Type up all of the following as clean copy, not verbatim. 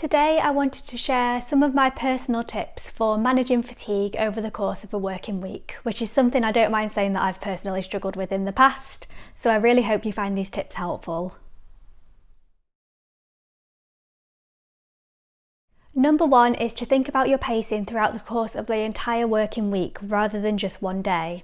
Today I wanted to share some of my personal tips for managing fatigue over the course of a working week, which is something I don't mind saying that I've personally struggled with in the past, so I really hope you find these tips helpful. Number one is to think about your pacing throughout the course of the entire working week rather than just one day.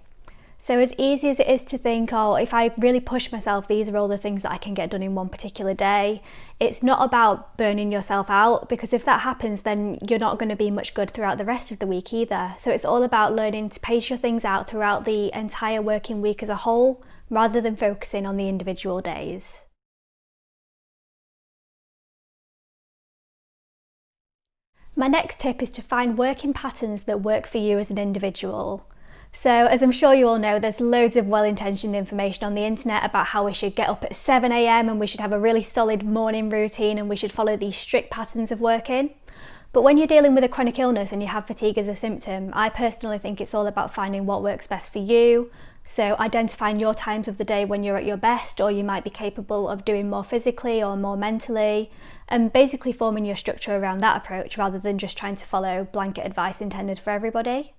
So as easy as it is to think, oh, if I really push myself, these are all the things that I can get done in one particular day, it's not about burning yourself out, because if that happens, then you're not going to be much good throughout the rest of the week either. So it's all about learning to pace your things out throughout the entire working week as a whole, rather than focusing on the individual days. My next tip is to find working patterns that work for you as an individual. So as I'm sure you all know, there's loads of well-intentioned information on the internet about how we should get up at 7 a.m. and we should have a really solid morning routine and we should follow these strict patterns of working. But when you're dealing with a chronic illness and you have fatigue as a symptom, I personally think it's all about finding what works best for you. So identifying your times of the day when you're at your best, or you might be capable of doing more physically or more mentally, and basically forming your structure around that approach rather than just trying to follow blanket advice intended for everybody.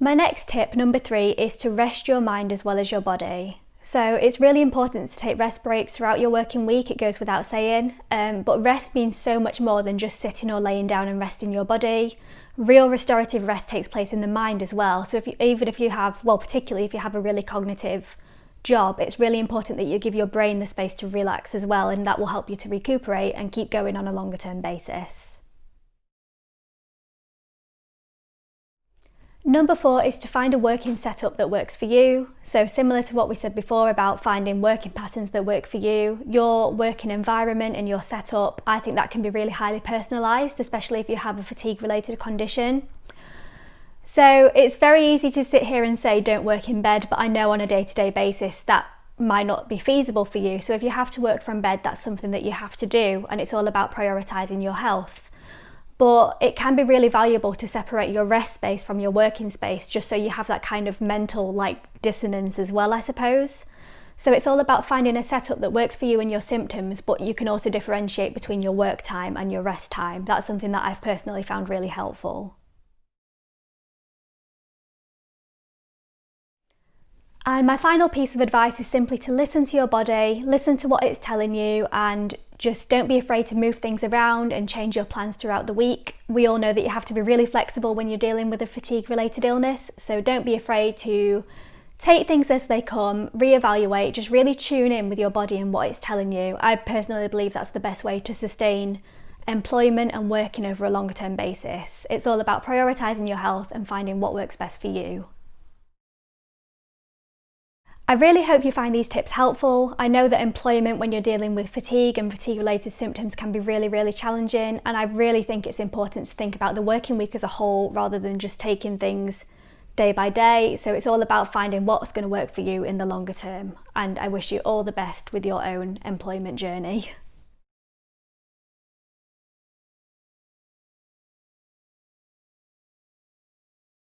My next tip, number 3, is to rest your mind as well as your body. So it's really important to take rest breaks throughout your working week, it goes without saying, but rest means so much more than just sitting or laying down and resting your body. Real restorative rest takes place in the mind as well. So particularly if you have a really cognitive job, it's really important that you give your brain the space to relax as well, and that will help you to recuperate and keep going on a longer term basis. Number 4 is to find a working setup that works for you. So similar to what we said before about finding working patterns that work for you, your working environment and your setup, I think that can be really highly personalised, especially if you have a fatigue related condition. So it's very easy to sit here and say don't work in bed, but I know on a day-to-day basis that might not be feasible for you. So if you have to work from bed, that's something that you have to do, and it's all about prioritising your health. But it can be really valuable to separate your rest space from your working space, just so you have that kind of mental dissonance as well, I suppose. So it's all about finding a setup that works for you and your symptoms, but you can also differentiate between your work time and your rest time. That's something that I've personally found really helpful. And my final piece of advice is simply to listen to your body, listen to what it's telling you, and just don't be afraid to move things around and change your plans throughout the week. We all know that you have to be really flexible when you're dealing with a fatigue-related illness, so don't be afraid to take things as they come, reevaluate, just really tune in with your body and what it's telling you. I personally believe that's the best way to sustain employment and working over a longer term basis. It's all about prioritising your health and finding what works best for you. I really hope you find these tips helpful. I know that employment when you're dealing with fatigue and fatigue-related symptoms can be really, really challenging, and I really think it's important to think about the working week as a whole rather than just taking things day by day. So it's all about finding what's going to work for you in the longer term, and I wish you all the best with your own employment journey.